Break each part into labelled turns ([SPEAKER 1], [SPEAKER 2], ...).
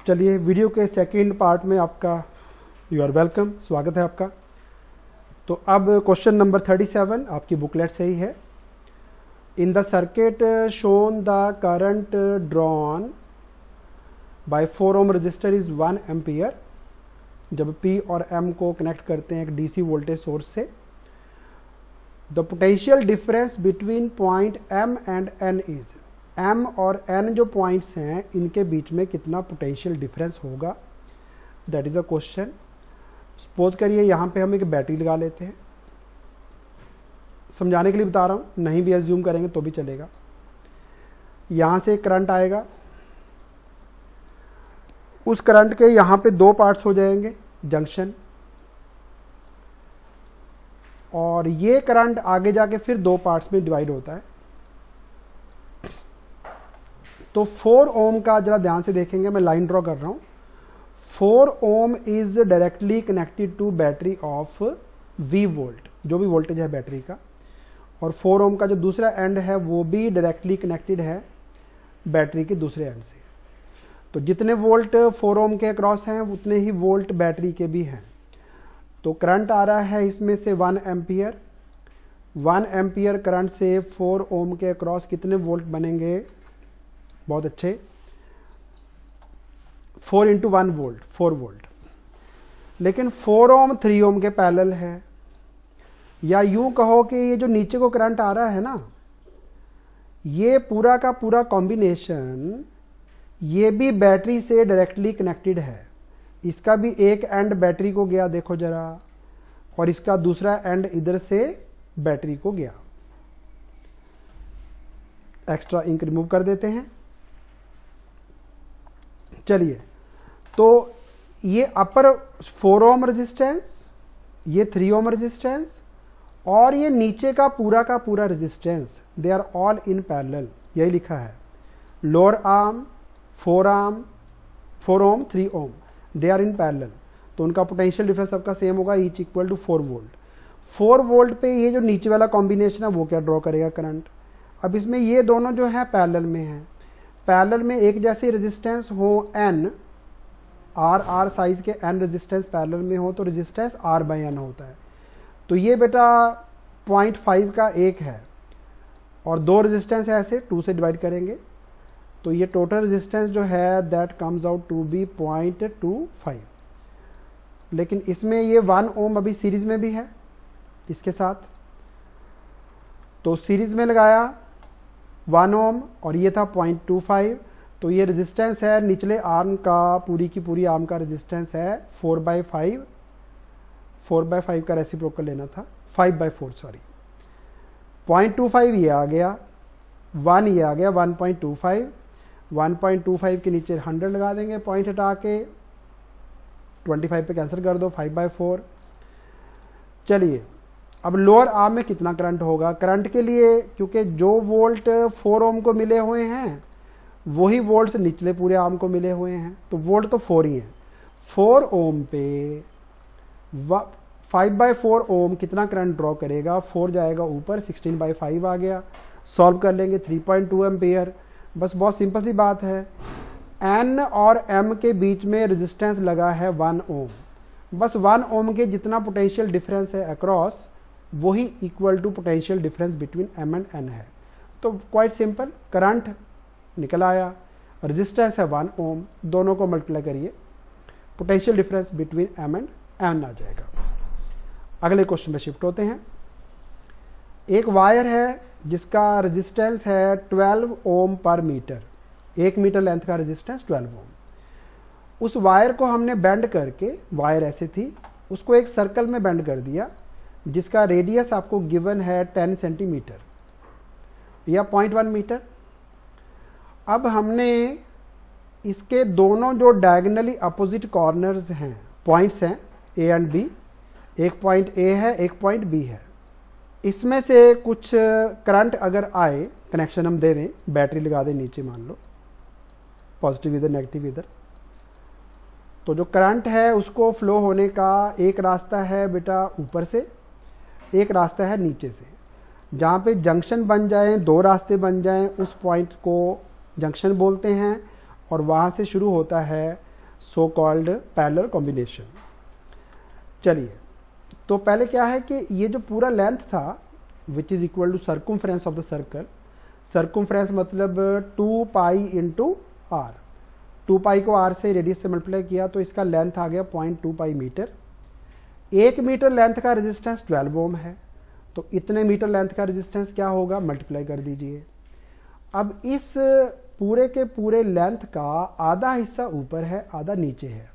[SPEAKER 1] चलिए वीडियो के second part में आपका यू आर वेलकम, स्वागत है आपका। तो अब क्वेश्चन नंबर 37 आपकी बुकलेट से ही है। In the circuit shown the current drawn by 4 ohm resistor is 1 ampere. जब P और M को कनेक्ट करते हैं एक DC वोल्टेज सोर्स से, the potential difference between point M and N is, M और N जो पॉइंट्स हैं इनके बीच में कितना पोटेंशियल डिफरेंस होगा, that is a question. Suppose करिए यहाँ पे हम एक बैटरी लगा लेते हैं, समझाने के लिए बता रहा हूँ, नहीं भी एज्यूम करेंगे तो भी चलेगा। यहाँ से करंट आएगा, उस करंट के यहाँ पे 2 पार्ट्स हो जाएंगे, जंक्शन, और ये करंट आगे जाके फिर 2 पार्ट्स में डिवाइड होता है। तो 4 ओम का जरा ध्यान से देखेंगे, मैं लाइन ड्रॉ कर रहा हूं। 4 ohm is directly connected to battery of V volt, जो भी वोल्टेज है बैटरी का, और 4 ओम का जो दूसरा एंड है वो भी डायरेक्टली कनेक्टेड है बैटरी के दूसरे एंड से। तो जितने वोल्ट 4 ओम के अक्रॉस हैं उतने ही वोल्ट बैटरी के भी हैं। तो करंट आ रहा है इसमें से 1 एम्पियर। 1 एम्पियर करंट से 4 ओम के अक्रॉस कितने वोल्ट बनेंगे, बहुत अच्छे, 4 इंटू 1 वोल्ट, 4 वोल्ट। लेकिन 4 ओम 3 ओम के पैरेलल है, या यूं कहो कि ये जो नीचे को करंट आ रहा है ना, ये पूरा का पूरा कॉम्बिनेशन ये भी बैटरी से डायरेक्टली कनेक्टेड है। इसका भी एक एंड बैटरी को गया, देखो जरा, और इसका दूसरा एंड इधर से बैटरी को गया। एक्स्ट्रा इंक रिमूव कर देते हैं। चलिए, तो ये अपर 4 ओम रेजिस्टेंस, ये 3 ओम रेजिस्टेंस, और ये नीचे का पूरा resistance, they are all in parallel, यही लिखा है। Lower arm 4 ohm 3 ohm, they are in parallel. तो उनका पोटेंशियल डिफरेंस सबका सेम होगा, each equal to 4 volt. 4 volt पे ये जो नीचे वाला कॉम्बिनेशन है वो क्या ड्रॉ करेगा, करंट। अब इसमें ये दोनों जो है पैरेलल में है, पैरेलल में एक जैसे रेजिस्टेंस हो n, R साइज के n रेजिस्टेंस पैरेलल में हो तो रेजिस्टेंस R/n होता है। तो ये बेटा 0.5 का 1 है, और 2 रेजिस्टेंस है ऐसे 2 से डिवाइड करेंगे, तो ये टोटल रेजिस्टेंस जो है that comes out to be 0.25। लेकिन इसमें ये 1 ओम अभी सीरीज में भी है इसके साथ, तो सीरीज में लगाया 1 ओम और ये था 0.25। तो ये रेजिस्टेंस है निचले आर्म का, पूरी की पूरी आर्म का रेजिस्टेंस है 4/5। 4/5 का रेसिप्रोकल लेना था, 5/4 सॉरी। 0.25 ये आ गया, 1 ये आ गया, 1.25। 1.25 के नीचे 100 लगा देंगे, पॉइंट हटा के 25 पे कैंसिल कर दो, 5/4। चलिए, अब लोअर आर्म में कितना करंट होगा। करंट के लिए क्योंकि जो वोल्ट 4 ओम को मिले हुए हैं वही वोल्ट निचले पूरे आर्म को मिले हुए हैं, तो वोल्ट तो 4 ही है। 4 ओम पे 5/4 ओम कितना करंट ड्रॉ करेगा, 4 जाएगा ऊपर, 16/5 आ गया। सॉल्व कर लेंगे, 3.2 एम्पियर। बस बहुत सिंपल सी बात है, N और M के बीच में रेजिस्टेंस लगा है 1 ओम। बस 1 ओम के जितना पोटेंशियल डिफरेंस है अक्रॉस, वही equal to potential difference between M and N है। तो क्वाइट सिंपल, करंट निकल आया, रेजिस्टेंस है 1 ओम, दोनों को मल्टीप्लाई करिए, potential difference between M and N आ जाएगा। अगले क्वेश्चन में शिफ्ट होते हैं। एक वायर है जिसका रेजिस्टेंस है 12 ओम पर मीटर, 1 मीटर लेंथ का रेजिस्टेंस 12 ओम। उस वायर को हमने बेंड करके, वायर ऐसे थी, उसको एक सर्कल में बेंड कर दिया जिसका रेडियस आपको गिवन है 10 सेंटीमीटर या 0.1 मीटर। अब हमने इसके दोनों जो डायगोनली अपोजिट कॉर्नर्स हैं, पॉइंट्स हैं A एंड B, एक पॉइंट A है, एक पॉइंट B है, इसमें से कुछ करंट अगर आए, कनेक्शन हम दे दें, बैटरी लगा दें नीचे, मान लो पॉजिटिव इधर नेगेटिव इधर, तो जो करंट है उसको फ्लो होने का एक रास्ता है बेटा ऊपर से, एक रास्ता है नीचे से। जहाँ पे जंक्शन बन जाए, 2 रास्ते बन जाएं, उस पॉइंट को जंक्शन बोलते हैं, और वहाँ से शुरू होता है सो कॉल्ड पैरेलल कॉम्बिनेशन। चलिए, तो पहले क्या है कि ये जो पूरा लेंथ था which is equal to circumference of the circle, circumference मतलब 2 पाई इंटू आर, 2 पाई को आर से रेडियस से मल्टीप्लाई किया तो इसका लेंथ आ गया 0.2 पाई मीटर। 1 मीटर लेंथ का रेजिस्टेंस 12 ओम है, तो इतने मीटर लेंथ का रेजिस्टेंस क्या होगा, मल्टीप्लाई कर दीजिए। अब इस पूरे के पूरे लेंथ का आधा हिस्सा ऊपर है, आधा नीचे है।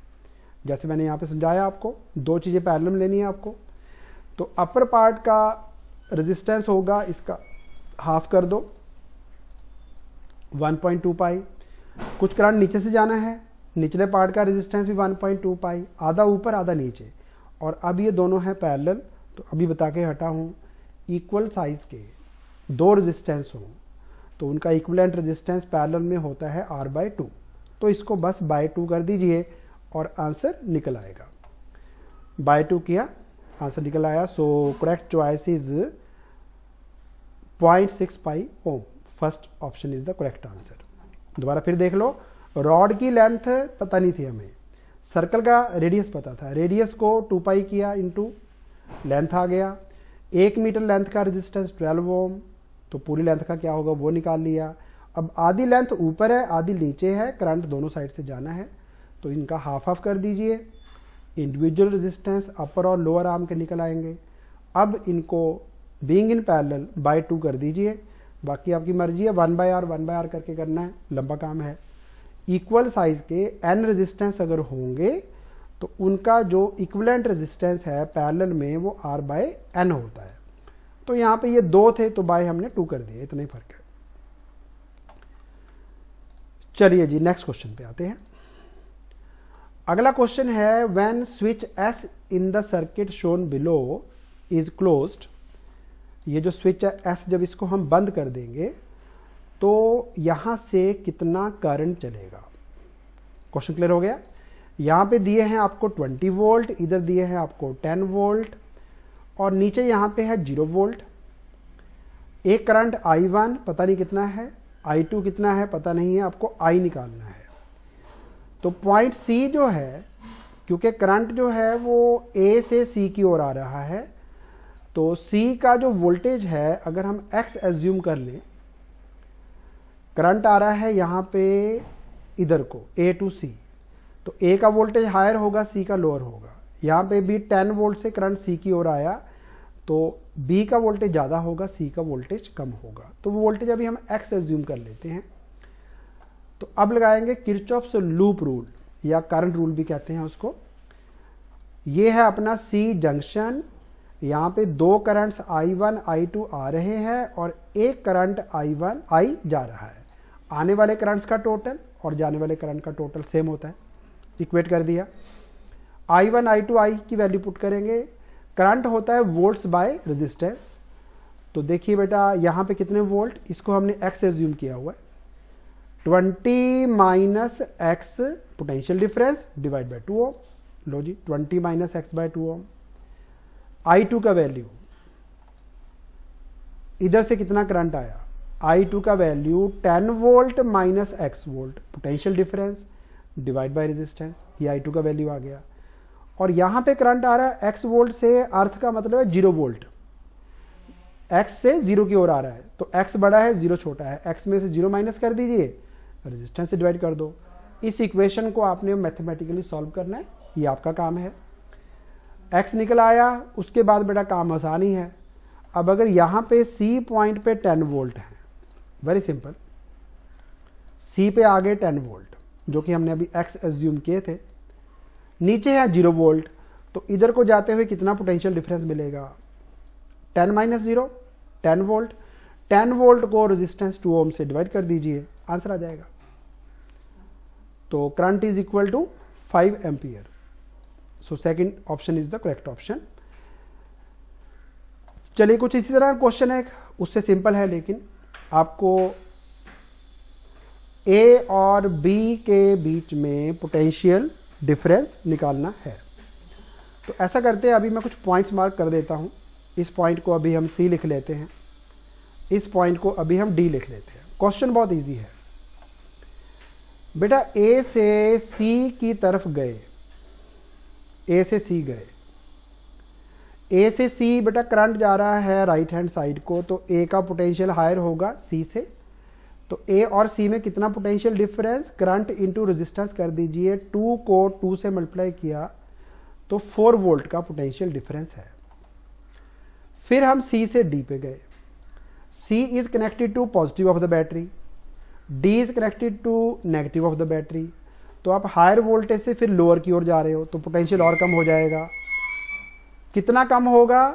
[SPEAKER 1] जैसे मैंने यहाँ पे समझाया आपको, दो चीज़ें पैरेलल में लेनी है आपको। तो अपर पार्ट का रेजिस्टेंस होगा, इसका हाफ कर दो 1.2 पाई। कुछ करंट नीचे से जाना है, निचले पार्ट का रेजिस्टेंस भी 1.2 पाई, आधा ऊपर आधा नीचे। और अब ये दोनों हैं पैरेलल, तो अभी बता के हटा हूँ, इक्वल साइज के दो रेजिस्टेंस हों तो उनका इक्विवेलेंट रेजिस्टेंस पैरेलल में होता है R/2। तो इसको बस बाय 2 कर दीजिए और आंसर निकल आएगा। बाय 2 किया, आंसर निकल आया। So correct choice is 0.6 pi ohm. First option is the correct answer. दोबारा फिर देख लो, रॉड की लेंथ पता नहीं थी हमें, सर्कल का रेडियस पता था, रेडियस को 2 पाई किया इंटू लेंथ आ गया। 1 मीटर लेंथ का रेजिस्टेंस 12 ओम, तो पूरी लेंथ का क्या होगा वो निकाल लिया। अब आधी लेंथ ऊपर है आधी नीचे है, करंट दोनों साइड से जाना है, तो इनका हाफ हाफ कर दीजिए। इंडिविजुअल रेजिस्टेंस अपर और लोअर आर्म के निकल आएंगे। अब इनको बीइंग इन पैरेलल बाय 2 कर दीजिए, बाकी आपकी मर्जी है, 1/r करके करना है, लंबा काम है। इक्वल साइज के n रेजिस्टेंस अगर होंगे तो उनका जो इक्विवेलेंट रेजिस्टेंस है पैरेलल में वो R/n होता है। तो यहां पे ये 2 थे तो बाय हमने 2 कर दिए, इतना ही फर्क है। चलिए जी, नेक्स्ट क्वेश्चन पे आते हैं। अगला क्वेश्चन है, when switch S in the circuit shown below is closed. ये जो स्विच है S, जब इसको हम बंद कर देंगे तो यहां से कितना करंट चलेगा। क्वेश्चन क्लियर हो गया। यहां पे दिए हैं आपको 20 वोल्ट, इधर दिए हैं आपको 10 वोल्ट और नीचे यहां पे है 0 वोल्ट। एक करंट I1 पता नहीं कितना है, I2 कितना है पता नहीं है, आपको I निकालना है। तो पॉइंट C जो है, क्योंकि करंट जो है वो A से C की ओर आ रहा है, तो C का जो वोल्टेज है अगर हम X एज्यूम कर लें, करंट आ रहा है यहां पे इधर को A टू C, तो A का वोल्टेज हायर होगा, C का लोअर होगा। यहाँ पे भी 10 वोल्ट से करंट C की ओर आया तो B का वोल्टेज ज़्यादा होगा, C का वोल्टेज कम होगा। तो वो वोल्टेज अभी हम X एज्यूम कर लेते हैं। तो अब लगाएंगे किरचॉफ्स लूप रूल या करंट रूल भी कहते हैं उसको। ये है अपना C जंक्शन, यहाँ पे 2 करंट्स I1 I2 आ रहे हैं और एक करंट I जा रहा है। आने वाले करंट्स का टोटल और जाने वाले करंट का टोटल सेम होता है, इक्वेट कर दिया। I1 I2 I की वैल्यू पुट करेंगे। करंट होता है वोल्ट्स बाय रेजिस्टेंस। तो देखिए बेटा यहाँ पे कितने वोल्ट, इसको हमने X एज्यूम किया हुआ है, 20 minus X potential difference divide by 2 ohm. लो जी, 20 minus X by 2 ohm. I2 का वैल्यू, इधर से कितना करंट आया, I2 का value 10 volt minus X volt potential difference divide by resistance, ये I2 का वैल्यू आ गया। और यहां पे करंट आ रहा है X वोल्ट से, अर्थ का मतलब है 0 वोल्ट, X से 0 की ओर आ रहा है, तो X बड़ा है 0 छोटा है, X में से 0 माइनस कर दीजिए, रेजिस्टेंस से डिवाइड कर दो। इस इक्वेशन को आपने मैथमेटिकली सॉल्व करना है, ये आपका काम है। X निकल आया, उसके बाद बेटा काम आसान ही है। अब अगर यहां पे C पॉइंट पे 10 वोल्ट है, वेरी सिंपल, C पे आ गए 10 वोल्ट जो कि हमने अभी X एज्यूम किए थे, नीचे है 0 वोल्ट, तो इधर को जाते हुए कितना पोटेंशियल डिफरेंस मिलेगा, 10 माइनस 0 10 वोल्ट। 10 वोल्ट को रेजिस्टेंस 2 ओम से डिवाइड कर दीजिए, आंसर आ जाएगा। तो current is equal to 5 ampere. So second option is the correct option. चलिए, कुछ इसी तरह क्वेश्चन है, उससे सिंपल है, लेकिन आपको A और B के बीच में पोटेंशियल डिफरेंस निकालना है। तो ऐसा करते हैं, अभी मैं कुछ पॉइंट्स मार्क कर देता हूं। इस पॉइंट को अभी हम C लिख लेते हैं, इस पॉइंट को अभी हम D लिख लेते हैं। क्वेश्चन बहुत इजी है। बेटा ए से सी की तरफ गए, ए से सी गए, ए से सी बेटा करंट जा रहा है राइट हैंड साइड को, तो ए का पोटेंशियल हायर होगा सी से। तो ए और सी में कितना potential difference, current into resistance कर दीजिए, 2 को 2 से मल्टीप्लाई किया तो 4 वोल्ट का पोटेंशियल डिफरेंस है। फिर हम सी से डी पे गए, C is connected to positive of the battery, D is connected to negative of the battery. तो आप हायर वोल्टेज से फिर लोअर की ओर जा रहे हो तो पोटेंशियल और कम हो जाएगा। कितना कम होगा,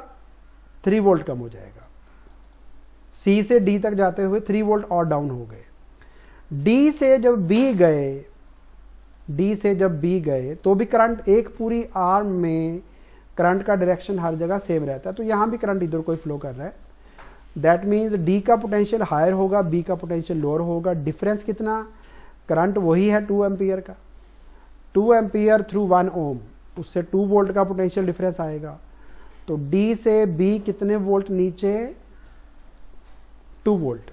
[SPEAKER 1] 3 वोल्ट कम हो जाएगा। सी से डी तक जाते हुए 3 वोल्ट और डाउन हो गए। डी से जब बी गए, डी से जब बी गए तो भी करंट एक पूरी आर्म में करंट का डायरेक्शन हर जगह सेम रहता है, तो यहां भी करंट इधर कोई फ्लो कर रहा है। दैट मीन्स डी का पोटेंशियल हायर होगा, बी का पोटेंशियल लोअर होगा। डिफरेंस कितना, करंट वही है 2 एम्पियर का, 2 एम्पियर थ्रू 1 ओम, उससे 2 वोल्ट का पोटेंशियल डिफरेंस आएगा। तो डी से बी कितने वोल्ट नीचे, 2 वोल्ट।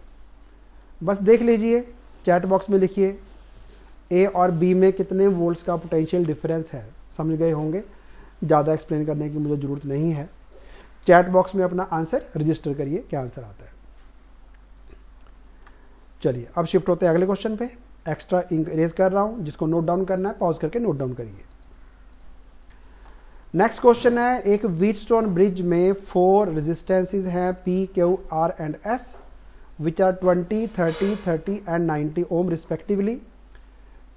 [SPEAKER 1] बस देख लीजिए, चैट बॉक्स में लिखिए ए और बी में कितने वोल्ट्स का पोटेंशियल डिफरेंस है। समझ गए होंगे, ज़्यादा एक्सप्लेन करने की मुझे ज़रूरत नहीं है। चैट बॉक्स में अपना आंसर रजिस्टर करिए, क्या आंसर आता है। चलिए अब शिफ्ट होते हैं अगले क्वेश्चन पे। एक्स्ट्रा इंक इरेज कर रहा हूं, जिसको नोट डाउन करना है पॉज करके नोट डाउन करिए। नेक्स्ट क्वेश्चन है, एक व्हीटस्टोन ब्रिज में 4 रेजिस्टेंसेस हैं P, Q, R and S which are 20, 30, 30 and 90 ohm respectively.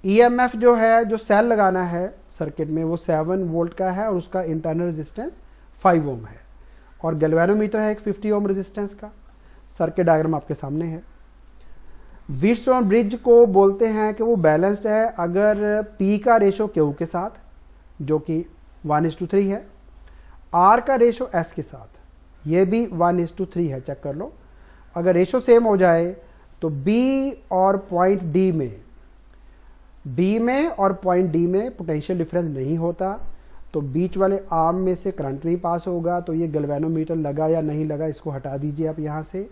[SPEAKER 1] EMF जो है, जो सेल लगाना है सर्किट में, वो 7 वोल्ट का है और उसका इंटरनल रेजिस्टेंस 5 ओम है, और गैल्वेनोमीटर है एक 50 ओम रेजिस्टेंस का। सर्किट डायग्राम आपके सामने है। व्हीटस्टोन ब्रिज को बोलते हैं कि वो बैलेंस्ड है अगर P का रेशो Q के साथ, जो कि 1:3 है, R का रेशो S के साथ, ये भी 1:3 है, चेक कर लो। अगर रेशो सेम हो जाए तो B और पॉइंट D में, B में और पॉइंट D में पोटेंशियल डिफरेंस नहीं होता, तो बीच वाले आर्म में से करंट नहीं पास होगा। तो ये गैल्वेनोमीटर लगा या नहीं लगा, इसको हटा दीजिए आप यहाँ से।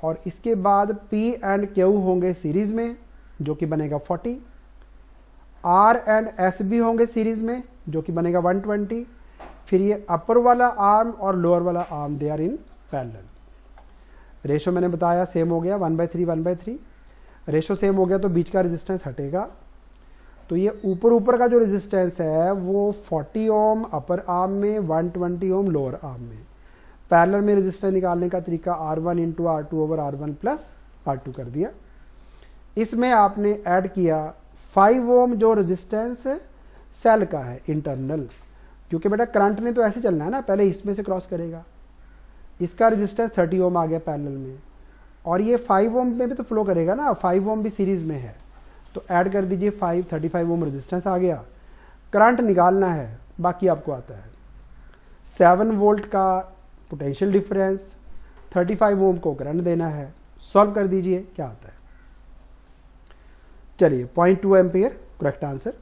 [SPEAKER 1] और इसके बाद P एंड Q होंगे सीरीज में, जो कि बनेगा 40। R एंड S भी होंगे सीरीज में, जो कि बनेगा 120। फिर ये अपर वाला आर्म और लोअर वाला arm they are in parallel. Ratio मैंने बताया सेम हो गया, 1/3 1/3। रेशो सेम हो गया तो बीच का रेजिस्टेंस हटेगा। तो ये ऊपर का जो रेजिस्टेंस है वो 40 ओम अपर आर्म में, 120 ओम लोअर आर्म में। पैरेलल में रेजिस्टेंस निकालने का तरीका R1 into R2 over R1 plus R2 कर दिया। इसमें आपने ऐड किया 5 ओम जो रेजिस्टेंस सेल का है इंटरनल, क्योंकि बेटा करंट ने तो ऐसे चलना है ना, पहले इसमें से क्रॉस करेगा। इसका रेजिस्टेंस 30 ओम आ गया पैरेलल में, और ये 5 ओम में भी तो फ्लो करेगा ना, 5 ओम भी सीरीज में है, तो ऐड कर दीजिए 35 ओम रेजिस्टेंस आ गया। करंट निकालना है, बाकी आपको आता है। 7 वोल्ट का पोटेंशियल डिफरेंस, 35 ओम को करंट देना है। सॉल्व कर दीजिए, क्या आता है। चलिए 0.2 एम्पियर करेक्ट आंसर।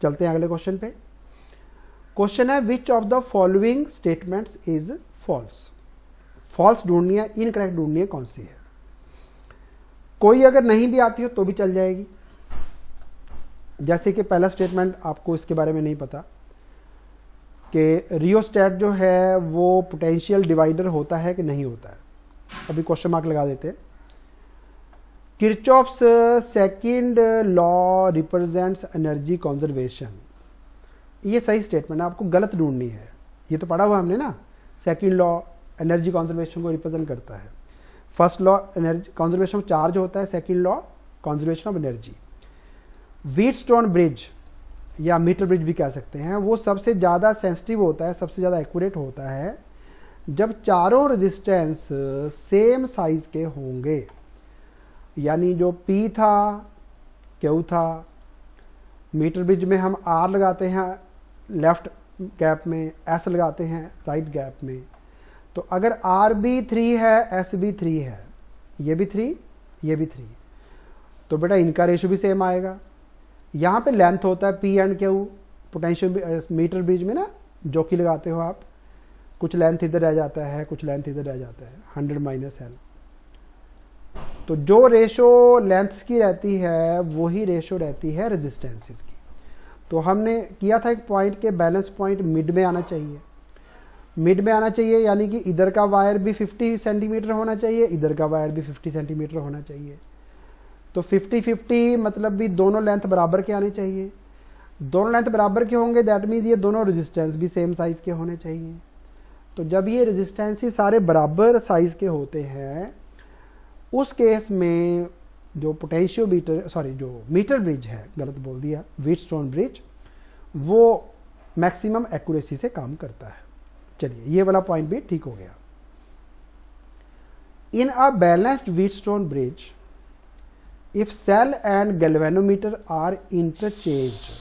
[SPEAKER 1] चलते हैं अगले क्वेश्चन पे। क्वेश्चन है, which of the following statements is false. False ढूंढनी है, इनकरेक्ट ढूंढनी है, कौन सी है। कोई अगर नहीं भी आती हो तो भी चल जाएगी। जैसे कि पहला स्टेटमेंट आपको इसके बारे में नहीं पता कि रियोस्टेट जो है वो पोटेंशियल डिवाइडर होता है कि नहीं होता है। अभी क्वेश्चन मार्क लगा देते हैं। Kirchhoff's second law represents energy conservation, ये सही स्टेटमेंट है, आपको गलत ढूंढनी है। ये तो पढ़ा हुआ हमने ना, सेकंड लॉ एनर्जी कंजर्वेशन को रिप्रेजेंट करता है। First law energy conservation of charge होता है, second law conservation of energy. Wheatstone bridge या मीटर ब्रिज भी कह सकते हैं, वो सबसे ज़्यादा सेंसिटिव होता है, सबसे ज़्यादा एक्यूरेट होता है जब चारों रेजिस्टेंस सेम साइज के होंगे। यानी जो P था, Q था, मीटर ब्रिज में हम R लगाते हैं लेफ्ट गैप में, S लगाते हैं राइट गैप में। तो अगर R भी 3 है, S भी 3 है, ये भी 3, ये भी 3, तो बेटा इनका रेशो भी सेम आएगा। यहाँ पे लेंथ होता है P and Q, potential meter bridge में ना जॉकी लगाते हो आप, कुछ लेंथ इधर रह जाता है, कुछ लेंथ इधर रह जाता है, 100 - L। तो जो रेशो लेंथ्स की रहती है वही रेशो रहती है रेजिस्टेंसेस की। तो हमने किया था एक पॉइंट के बैलेंस पॉइंट मिड में आना चाहिए, मिड में आना चाहिए, यानी कि इधर का वायर भी 50 सेंटीमीटर होना चाहिए, इधर का वायर भी 50 सेंटीमीटर होना चाहिए। तो 50-50 मतलब भी दोनों लेंथ बराबर के आने चाहिए। दोनों लेंथ बराबर के होंगे, दैट मीन्स ये दोनों रेजिस्टेंस भी सेम साइज के होने चाहिए। तो जब ये रेजिस्टेंस ही सारे बराबर साइज के होते हैं, उस केस में जो पोटेंशियोमीटर जो मीटर ब्रिज है, गलत बोल दिया, व्हीटस्टोन ब्रिज, वो मैक्सिमम एक्यूरेसी से काम करता है। चलिए ये वाला पॉइंट भी ठीक हो गया। In a balanced Wheatstone bridge if cell and galvanometer are interchanged.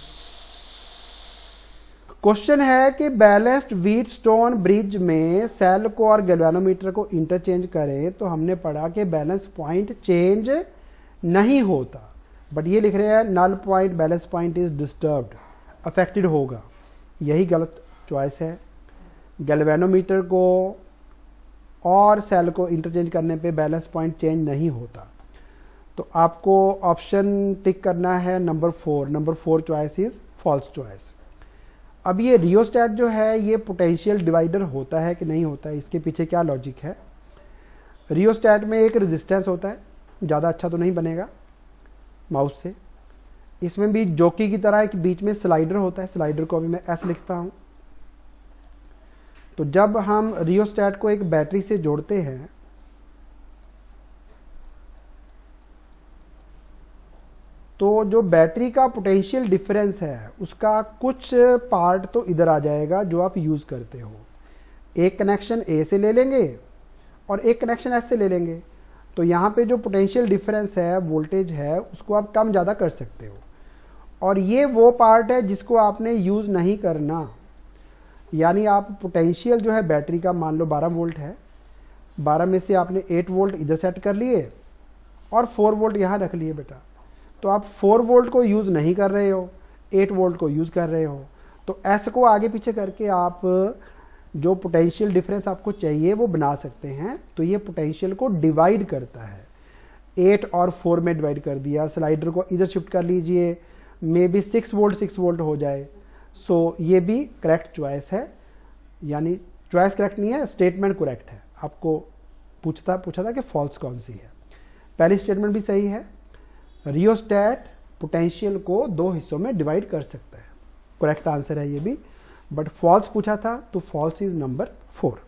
[SPEAKER 1] Question है कि बैलेंस्ड व्हीटस्टोन ब्रिज में सेल को और गैल्वेनोमीटर को इंटरचेंज करें, तो हमने पढ़ा कि बैलेंस पॉइंट चेंज नहीं होता, बट ये लिख रहे हैं null point balance point is disturbed, affected होगा। यही गलत चॉइस है। गैल्वेनोमीटर को और सेल को इंटरचेंज करने पे बैलेंस पॉइंट चेंज नहीं होता। तो आपको ऑप्शन टिक करना है number 4। Number 4 choice is false choice. अब ये रियोस्टैट जो है ये पोटेंशियल डिवाइडर होता है कि नहीं होता है, इसके पीछे क्या लॉजिक है। रियोस्टैट में एक रेजिस्टेंस होता है, ज़्यादा अच्छा तो नहीं बनेगा माउस से। इसमें भी जॉकी की तरह एक बीच में स्लाइडर होता है, स्लाइडर को अभी मैं एस लिखता हूं। तो जब हम रियोस्टैट को एक बैटरी से जोड़ते हैं तो जो बैटरी का पोटेंशियल डिफरेंस है उसका कुछ पार्ट तो इधर आ जाएगा जो आप यूज करते हो। एक कनेक्शन ए से ले लेंगे और एक कनेक्शन एस से ले लेंगे, तो यहाँ पे जो पोटेंशियल डिफरेंस है, वोल्टेज है, उसको आप कम ज़्यादा कर सकते हो। और ये वो पार्ट है जिसको आपने यूज़ नहीं करना, यानी आप पोटेंशियल जो है बैटरी का मान लो 12 वोल्ट है, 12 में से आपने 8 वोल्ट इधर सेट कर लिए और 4 वोल्ट यहाँ रख लिए बेटा। तो आप 4 वोल्ट को यूज़ नहीं कर रहे हो, 8 वोल्ट को यूज़ कर रहे हो। तो एस को आगे पीछे करके आप जो पोटेंशियल डिफरेंस आपको चाहिए वो बना सकते हैं। तो ये पोटेंशियल को डिवाइड करता है, 8 और 4 में डिवाइड कर दिया। स्लाइडर को इधर शिफ्ट कर लीजिए, मे बी 6 वोल्ट हो जाए। सो ये भी करेक्ट चॉइस है, यानी चॉइस करेक्ट नहीं है, स्टेटमेंट करेक्ट है। आपको पूछा था कि फॉल्स कौन सी है। पहली स्टेटमेंट भी सही है, रियोस्टैट पोटेंशियल को 2 हिस्सों में डिवाइड कर सकता है, करेक्ट आंसर है ये भी। बट फॉल्स पूछा था तो फॉल्स इज नंबर 4।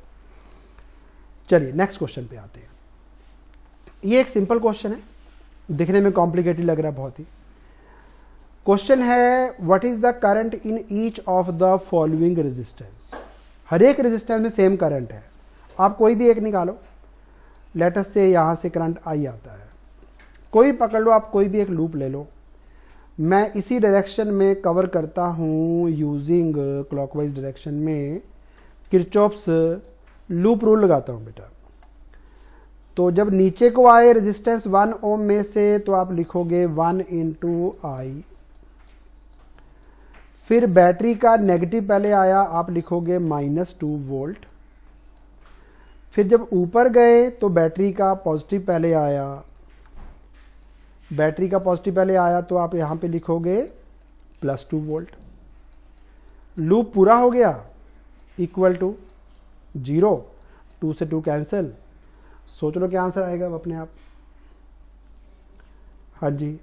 [SPEAKER 1] चलिए नेक्स्ट क्वेश्चन पे आते हैं। ये एक सिंपल क्वेश्चन है, दिखने में कॉम्प्लिकेटेड लग रहा है बहुत ही। क्वेश्चन है what is the current in each of the following resistance. हर एक रेजिस्टेंस में सेम करंट है, आप कोई भी एक निकालो। लेट अस से यहां से करंट आई आता है, कोई पकड़ लो, आप कोई भी एक लूप ले लो। मैं इसी डायरेक्शन में कवर करता हूं यूजिंग क्लॉकवाइज डायरेक्शन में किरचॉफ्स लूप रूल लगाता हूं बेटा। तो जब नीचे को आए रेजिस्टेंस 1 ओम में से, तो आप लिखोगे 1 इंटू आई। फिर बैटरी का नेगेटिव पहले आया, आप लिखोगे -2 वोल्ट। फिर जब ऊपर गए तो बैटरी का पॉजिटिव पहले आया, बैटरी का पॉजिटिव पहले आया तो आप यहां पे लिखोगे +2 वोल्ट। लूप पूरा हो गया, इक्वल टू 0, 2 से 2 कैंसिल। सोच लो क्या आंसर आएगा अब अपने आप। हाँ जी,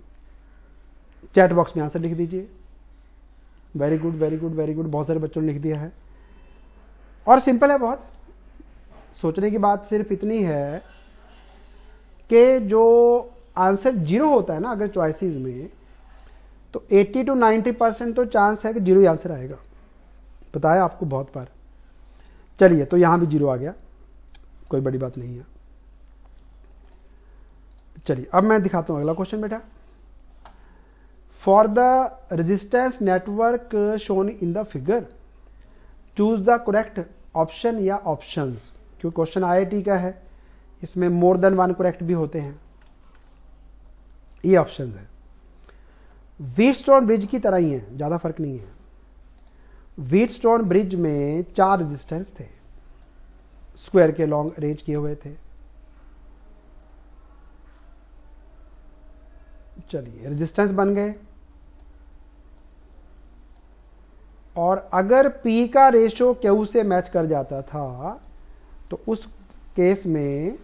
[SPEAKER 1] चैट बॉक्स में आंसर लिख दीजिए। Very good very good very good, बहुत सारे बच्चों ने लिख दिया है। और सिंपल है बहुत, सोचने की बात सिर्फ इतनी है कि जो आंसर 0 होता है ना अगर चॉइसेस में, तो 80 to 90% तो चांस है कि 0 ही आंसर आएगा, बताया आपको बहुत बार। चलिए तो यहां भी 0 आ गया, कोई बड़ी बात नहीं है। चलिए अब मैं दिखाता हूं अगला क्वेश्चन बेटा। For the resistance network shown in the figure choose the correct option या ऑप्शंस। क्योंकि क्वेश्चन IIT का है, इसमें मोर देन 1 करेक्ट भी होते हैं। ये ऑप्शन है, व्हीटस्टोन ब्रिज की तरह ही है, ज्यादा फर्क नहीं है। व्हीटस्टोन ब्रिज में 4 रेजिस्टेंस थे, स्क्वायर के लॉन्ग अरेंज किए हुए थे। चलिए रेजिस्टेंस बन गए, और अगर P का रेशो Q से मैच कर जाता था तो उस केस में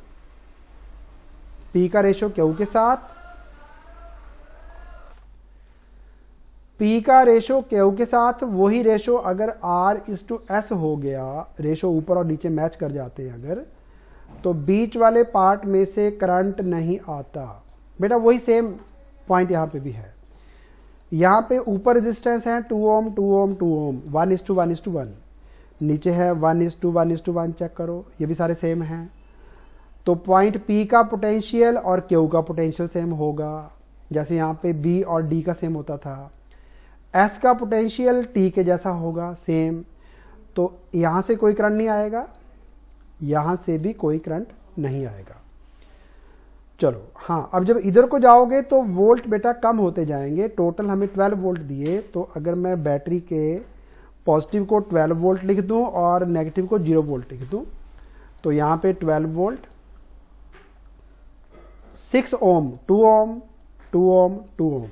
[SPEAKER 1] P का रेशो Q के साथ, P का रेशो Q के साथ वही रेशो अगर R/S हो गया, रेशो ऊपर और नीचे मैच कर जाते हैं अगर, तो बीच वाले पार्ट में से करंट नहीं आता। बेटा वही सेम पॉइंट यहाँ पे भी है। यहाँ पे ऊपर रेजिस्टेंस है 2 ओम 2 ओम 2 ओम 1:1:1, नीचे है 1:1:1 चेक करो, ये भी सारे सेम हैं। तो पॉइंट P का पोटेंशियल और Q का पोटेंशियल सेम होगा, जैसे यहाँ पे B और D का सेम होता था। S का पोटेंशियल T के जैसा होगा सेम, तो यहाँ से कोई करंट नहीं आएगा, यहाँ से भी कोई करंट नहीं आएगा। चलो हाँ, अब जब इधर को जाओगे तो वोल्ट बेटा कम होते जाएंगे। टोटल हमें 12 वोल्ट दिए, तो अगर मैं बैटरी के पॉजिटिव को 12 वोल्ट लिख दूं और नेगेटिव को 0 वोल्ट लिख दूं, तो यहाँ पे 12 वोल्ट, 6 ओम 2 ओम 2 ओम 2 ओम,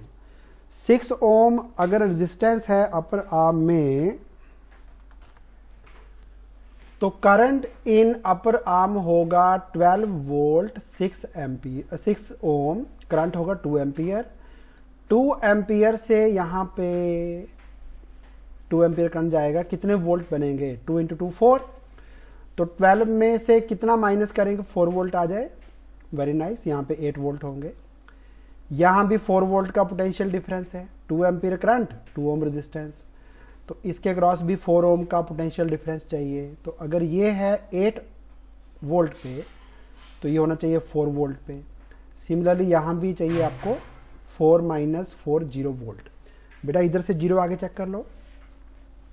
[SPEAKER 1] 6 ओम अगर रेजिस्टेंस है अपर आर्म में, तो करंट इन अपर आर्म होगा 12 वोल्ट 6 एम्पियर, 6 ओम करंट होगा 2 एम्पियर। 2 एम्पियर से यहाँ पे 2 एम्पियर करंट जाएगा, कितने वोल्ट बनेंगे? 2 × 2 4, तो 12 में से कितना माइनस करेंगे? 4 वोल्ट आ जाए। वेरी नाइस, यहाँ पे 8 वोल्ट होंगे। यहाँ भी 4 वोल्ट का पोटेंशियल डिफरेंस है, 2 एम्पियर करंट 2 ओम रेजिस्टेंस, तो इसके क्रॉस भी 4 ओम का पोटेंशियल डिफरेंस चाहिए। तो अगर ये है 8 वोल्ट पे, तो ये होना चाहिए 4 वोल्ट पे। सिमिलरली यहाँ भी चाहिए आपको 4 - 4 0 वोल्ट। बेटा इधर से 0 आगे चेक कर लो,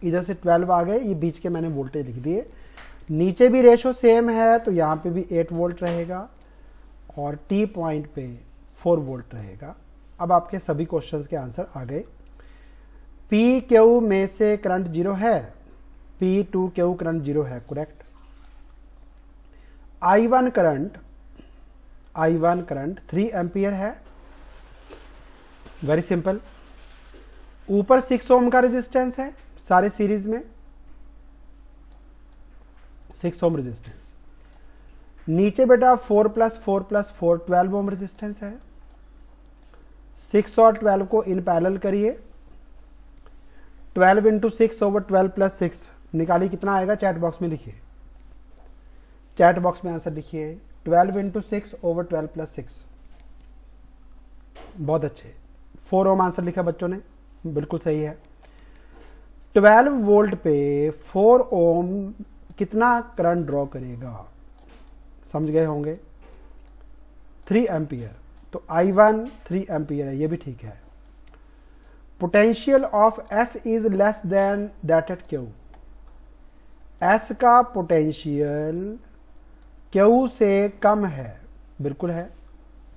[SPEAKER 1] इधर से 12 आ गए, ये बीच के मैंने वोल्टेज लिख दिए। नीचे भी रेशो सेम है, तो यहाँ पे भी 8 वोल्ट रहेगा और T पॉइंट पे 4 वोल्ट रहेगा। अब आपके सभी क्वेश्चंस के आंसर आ गए। PQ में से करंट 0 है, P2Q करंट 0 है, करेक्ट। I1 करंट 3 एम्पियर है, वेरी सिंपल। ऊपर 6 ओम का रेजिस्टेंस है, सारे सीरीज में 6 ओम रेजिस्टेंस। नीचे बेटा 4 + 4 + 4 12 ओम रेजिस्टेंस है। 6 और 12 को इन पैरेलल करिए, 12 × 6 / 12 + 6 निकालिए, कितना आएगा? चैट बॉक्स में लिखिए, चैट बॉक्स में आंसर लिखिए। 12 × 6 / 12 + 6, बहुत अच्छे। 4 ओम आंसर लिखा बच्चों ने, बिल्कुल सही है। 12 वोल्ट पे 4 ओम कितना करंट ड्रॉ करेगा? समझ गए होंगे, 3 एम्पियर। तो I1 3 एम्पियर है, ये भी ठीक है। Potential of S is less than that at Q। S का पोटेंशियल Q से कम है, बिल्कुल है।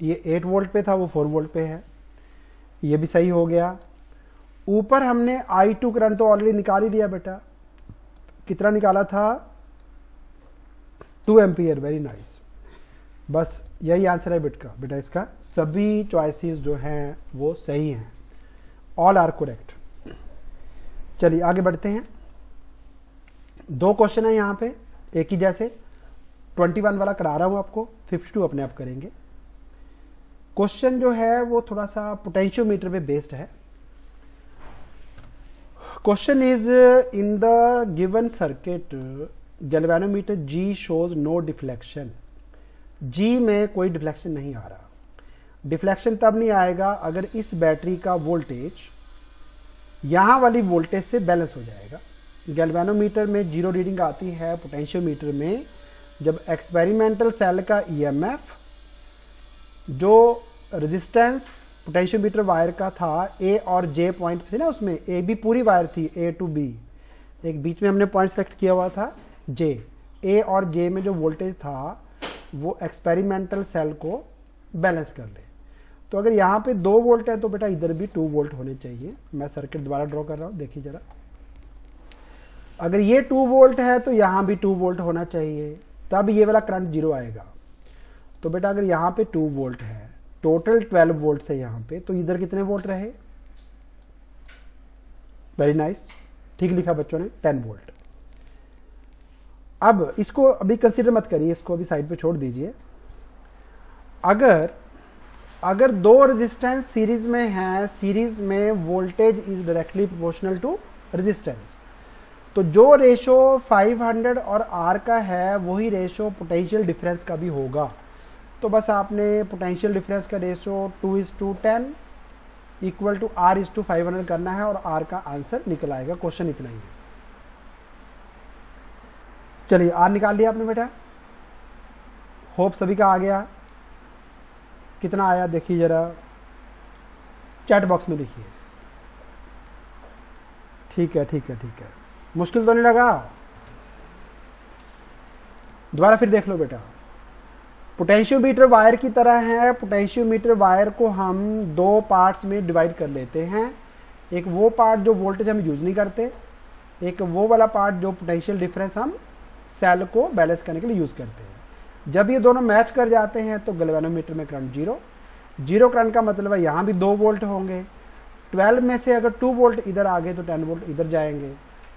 [SPEAKER 1] ये 8 वोल्ट पे था, वो 4 वोल्ट पे है, ये भी सही हो गया। ऊपर हमने I2 करंट तो ऑलरेडी निकाल ही लिया बेटा, कितना निकाला था? 2 एम्पियर, वेरी नाइस। बस यही आंसर है बेटा इसका। सभी चॉइसेस जो हैं वो सही हैं, ऑल आर करेक्ट। चलिए आगे बढ़ते हैं। 2 क्वेश्चन है यहाँ पे एक ही जैसे, 21 वाला करा रहा हूं आपको, 52 अपने आप करेंगे। क्वेश्चन जो है वो थोड़ा सा पोटेंशियोमीटर पे बेस्ड है। Question is in the given circuit galvanometer G shows no deflection. G में कोई डिफ्लेक्शन नहीं आ रहा। डिफ्लेक्शन तब नहीं आएगा अगर इस बैटरी का वोल्टेज यहां वाली वोल्टेज से बैलेंस हो जाएगा। गैल्वेनोमीटर में 0 रीडिंग आती है, पोटेंशियोमीटर में जब एक्सपेरिमेंटल सेल का EMF जो रेजिस्टेंस पोटेंशियोमीटर वायर का था, A और J पॉइंट थे ना, उसमें A भी पूरी वायर थी, A to B, एक बीच में हमने पॉइंट सेलेक्ट किया हुआ था J। A और J में जो वोल्टेज था वो एक्सपेरिमेंटल सेल को बैलेंस कर ले। तो अगर यहाँ पे 2 वोल्ट है तो बेटा इधर भी 2 वोल्ट होने चाहिए। मैं सर्किट दोबारा ड्रॉ कर रहा हूँ, देखिए जरा। अगर ये 2 वोल्ट है तो यहाँ भी 2 वोल्ट होना चाहिए, तब ये वाला करंट 0 आएगा। तो बेटा अगर यहाँ पे 2 वोल्ट है, टोटल 12 वोल्ट थे यहाँ पे, तो इधर कितने वोल्ट रहे? वेरी नाइस, ठीक लिखा बच्चों ने, 10 वोल्ट। अब इसको अभी कंसीडर मत करिए, इसको अभी साइड पे छोड़ दीजिए। अगर दो रेजिस्टेंस सीरीज में है, सीरीज में voltage is directly proportional to resistance, तो जो रेशो 500 और आर का है वही रेशो पोटेंशियल डिफरेंस का भी होगा। तो बस आपने पोटेंशियल डिफरेंस का रेशो 2:10 इक्वल टू R/500 करना है और R का आंसर निकल आएगा। क्वेश्चन इतना ही है। चलिए R निकाल लिया आपने बेटा, होप सभी का आ गया। कितना आया देखिए जरा, चैट बॉक्स में लिखिए। ठीक है ठीक है ठीक है, मुश्किल तो नहीं लगा? दोबारा फिर देख लो बेटा। पोटेंशियोमीटर वायर की तरह है। पोटेंशियोमीटर वायर को हम दो पार्ट्स में डिवाइड कर लेते हैं। एक वो पार्ट जो वोल्टेज हम यूज नहीं करते, एक वो वाला पार्ट जो पोटेंशियल डिफरेंस हम सेल को बैलेंस करने के लिए यूज करते हैं। जब ये दोनों मैच कर जाते हैं तो गैल्वेनोमीटर में करंट जीरो करंट का मतलब है यहां भी 2 वोल्ट होंगे। 12 में से अगर 2 वोल्ट इधर आ गए तो 10 वोल्ट इधर जाएंगे।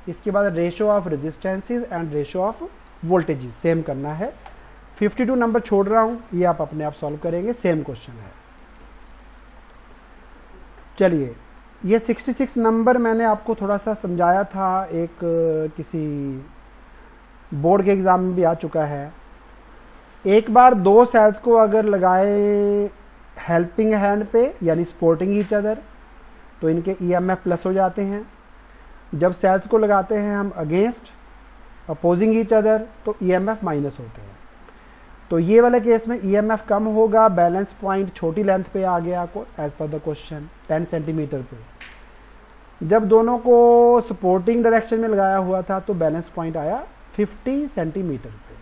[SPEAKER 1] इसके बाद ratio of resistances and ratio of voltages same करना है। 52 नंबर छोड़ रहा हूं, ये आप अपने आप सॉल्व करेंगे, सेम क्वेश्चन है। चलिए, ये 66 नंबर मैंने आपको थोड़ा सा समझाया था, एक किसी बोर्ड के एग्जाम में भी आ चुका है। एक बार दो सेल्स को अगर लगाए हेल्पिंग हैंड पे यानी सपोर्टिंग ईच अदर तो इनके ईएमएफ प्लस हो जाते हैं। जब सेल्स को लगाते हैं हम अगेंस्ट अपोजिंग ईच अदर तो ईएमएफ माइनस होते हैं। तो ये वाले केस में ईएमएफ कम होगा, बैलेंस पॉइंट छोटी लेंथ पे आ गया as per the question 10 centimetre पे। जब दोनों को सपोर्टिंग डायरेक्शन में लगाया हुआ था तो बैलेंस पॉइंट आया 50 सेंटीमीटर पे।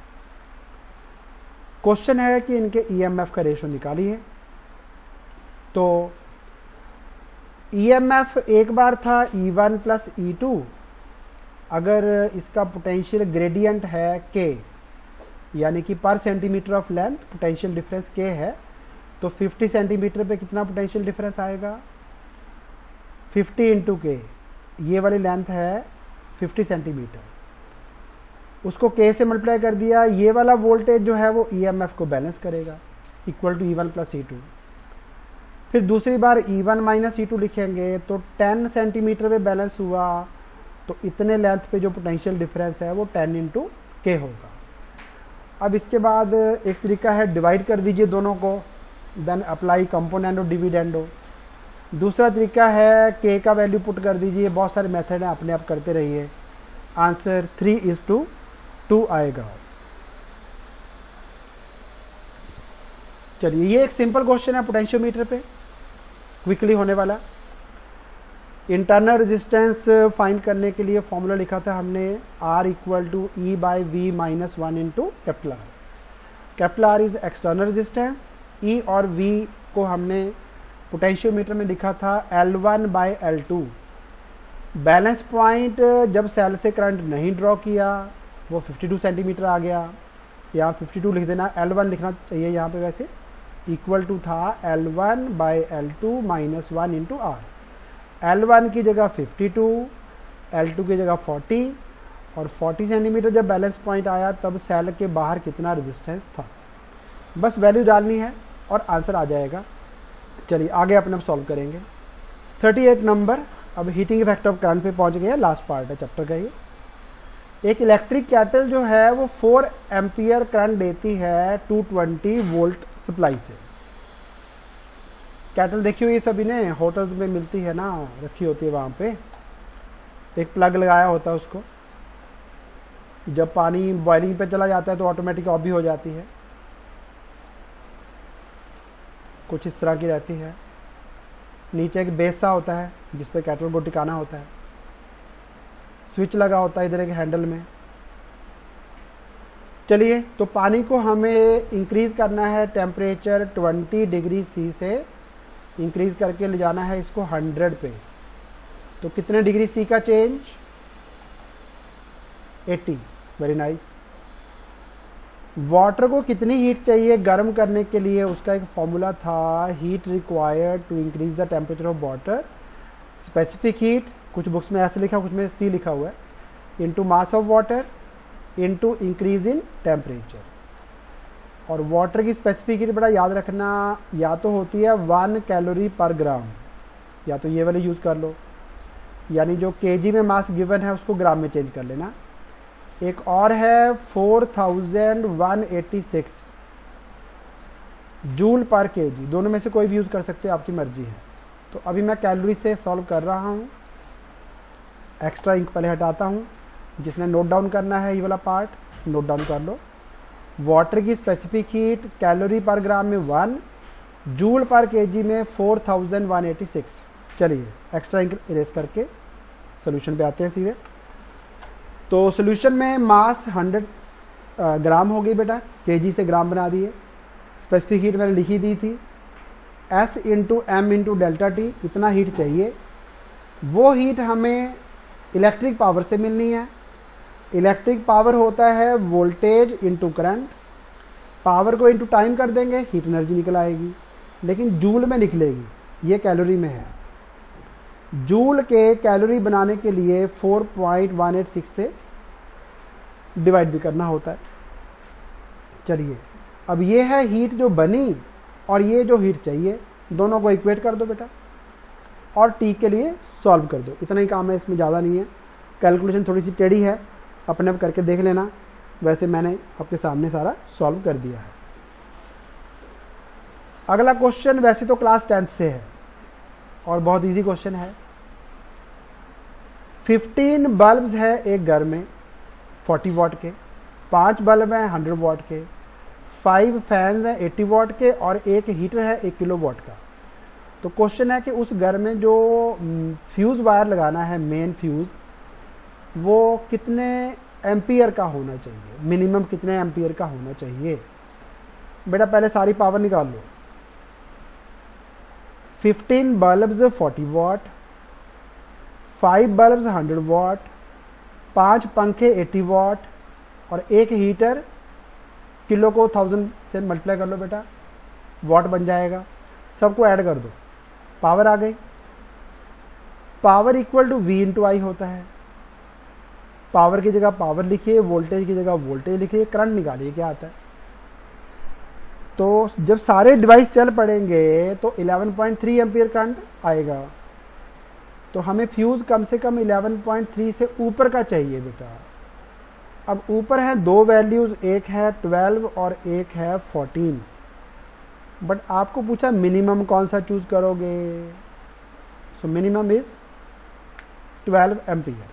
[SPEAKER 1] क्वेश्चन है कि इनके ईएमएफ का रेशो निकालिए। तो ईएमएफ एक बार था E1 प्लस E2, अगर इसका पोटेंशियल ग्रेडियंट है K यानी कि पर centimetre of length potential difference K है, तो 50 सेंटीमीटर पे कितना पोटेंशियल डिफरेंस आएगा? 50 इंटू K, ये वाली लेंथ है 50 सेंटीमीटर, उसको K से मल्टीप्लाई कर दिया। ये वाला वोल्टेज जो है वो ईएमएफ को बैलेंस करेगा, equal to E1 plus E2। फिर दूसरी बार E1 माइनस E2 लिखेंगे तो 10 सेंटीमीटर पे बैलेंस हुआ, तो इतने लेंथ पे जो पोटेंशियल डिफरेंस है वो 10 इंटू K होगा। अब इसके बाद एक तरीका है, डिवाइड कर दीजिए दोनों को, देन अप्लाई कंपोनेंडो डिविडेंडो। दूसरा तरीका है K का वैल्यू पुट कर दीजिए। बहुत सारे मेथड हैं, अपने आप करते रहिए। आंसर 3:2 आएगा। चलिए, ये एक सिंपल क्वेश्चन है पोटेंशियोमीटर पे, क्विकली होने वाला। इंटरनल रेजिस्टेंस फाइंड करने के लिए फॉर्मूला लिखा था हमने, R equal to E/V minus 1 into capital R। Capital R is external resistance, E और V को हमने पोटेंशियोमीटर में लिखा था L1/L2। बैलेंस पॉइंट जब सेल से करंट नहीं ड्रॉ किया वो 52 सेंटीमीटर आ गया, या 52 लिख देना, L1 लिखना चाहिए यहाँ पे वैसे, इक्वल टू था L1/L2 minus 1 into R। L1 की जगह 52, L2 की जगह 40, और 40 सेंटीमीटर जब बैलेंस पॉइंट आया तब सेल के बाहर कितना रेजिस्टेंस था। बस वैल्यू डालनी है और आंसर आ जाएगा। चलिए आगे अपने सॉल्व करेंगे। 38 नंबर, अब हीटिंग इफेक्ट ऑफ करंट पे पहुंच गए, लास्ट पार्ट है चैप्टर का ये। एक इलेक्ट्रिक कैटल जो है वो 4 एम्पियर करंट देती है 220 वोल्ट सप्लाई से। कैटल देखी हुई सभी ने, होटल्स में मिलती है ना, रखी होती है वहां पे, एक प्लग लगाया होता है उसको, जब पानी बॉइलिंग पे चला जाता है तो ऑटोमेटिक ऑफ भी हो जाती है। कुछ इस तरह की रहती है, नीचे एक बेस सा होता है जिस पे कैटल को टिकाना होता है, स्विच लगा होता है इधर एक हैंडल में। चलिए, तो पानी को हमें इंक्रीज करना है, टेम्परेचर 20 डिग्री C से इंक्रीज करके ले जाना है इसको 100 पे। तो कितने डिग्री C का चेंज? 80। Very nice. वाटर को कितनी हीट चाहिए गर्म करने के लिए, उसका एक फॉर्मूला था, heat required to increase the temperature of water, specific heat, कुछ बुक्स में ऐसे लिखा कुछ में सी लिखा हुआ है, into mass of water into increase in temperature. और वाटर की स्पेसिफिक हीट बड़ा याद रखना, या तो होती है 1 कैलोरी पर ग्राम, या तो ये वाले यूज़ कर लो, यानी जो केजी में मास गिवन है उसको ग्राम में चेंज कर लेना। एक और है 4186 जूल पर केजी, दोनों में से कोई भी यूज़ कर सकते हो, आपकी मर्जी है। तो अभी मैं कैलोरी से सॉल्व कर रहा हूँ, एक्स्ट्रा इंक पहले हटाता हूँ, जिसने नोट डाउन करना है ये वाला पार्ट नोट डाउन कर लो। वाटर की स्पेसिफिक हीट कैलोरी पर ग्राम में 1, जूल पर केजी में 4186। चलिए एक्स्ट्रा इंक इरेज करके सोल्यूशन पे आते हैं सीधे। तो सोल्यूशन में मास 100 ग्राम हो गई बेटा, केजी से ग्राम बना दिए। स्पेसिफिक हीट मैंने लिखी दी थी, S into M into delta T, इतना हीट चाहिए। वो हीट हमें इलेक्ट्रिक पावर से मिलनी है। इलेक्ट्रिक पावर होता है वोल्टेज इंटू करंट, पावर को इंटू टाइम कर देंगे, हीट एनर्जी निकल आएगी, लेकिन जूल में निकलेगी, ये कैलोरी में है। जूल के कैलोरी बनाने के लिए 4.186 से डिवाइड भी करना होता है। चलिए अब ये है हीट जो बनी और ये जो हीट चाहिए, दोनों को इक्वेट कर दो बेटा और टी के लिए सॉल्व कर दो। इतना ही काम है, इसमें ज़्यादा नहीं है। कैलकुलेशन थोड़ी सी टेढ़ी है, अपने आप करके देख लेना, वैसे मैंने आपके सामने सारा सॉल्व कर दिया है। अगला क्वेश्चन वैसे तो क्लास 10th से है और बहुत इजी क्वेश्चन है। 15 बल्ब्स है एक घर में 40 वाट के, 5 बल्ब हैं 100 वाट के, 5 फैंस हैं 80 वाट के और एक हीटर है 1 किलो वाट का। तो क्वेश्चन है कि उस घर में जो फ्यूज़ वायर लगाना है, मेन फ्यूज़, वो कितने एम्पियर का होना चाहिए, मिनिमम कितने एम्पियर का होना चाहिए। बेटा पहले सारी पावर निकाल लो। 15 बल्ब्स 40 वाट, 5 बल्ब्स 100 वाट, 5 पंखे 80 वाट और एक हीटर, किलो को 1000 से मल्टीप्लाई कर लो बेटा, वाट बन जाएगा। सबको ऐड कर दो, पावर आ गई। Power equal to V into I होता है। पावर की जगह पावर लिखिए, वोल्टेज की जगह वोल्टेज लिखिए, करंट निकालिए क्या आता है। तो जब सारे डिवाइस चल पड़ेंगे तो 11.3 एम्पियर करंट आएगा। तो हमें फ्यूज़ कम से कम 11.3 से ऊपर का चाहिए बेटा। अब ऊपर है दो वैल्यूज़, एक है 12 और एक है 14, बट आपको पूछा मिनिमम कौन सा चूज करोगे। So minimum is 12 ampere.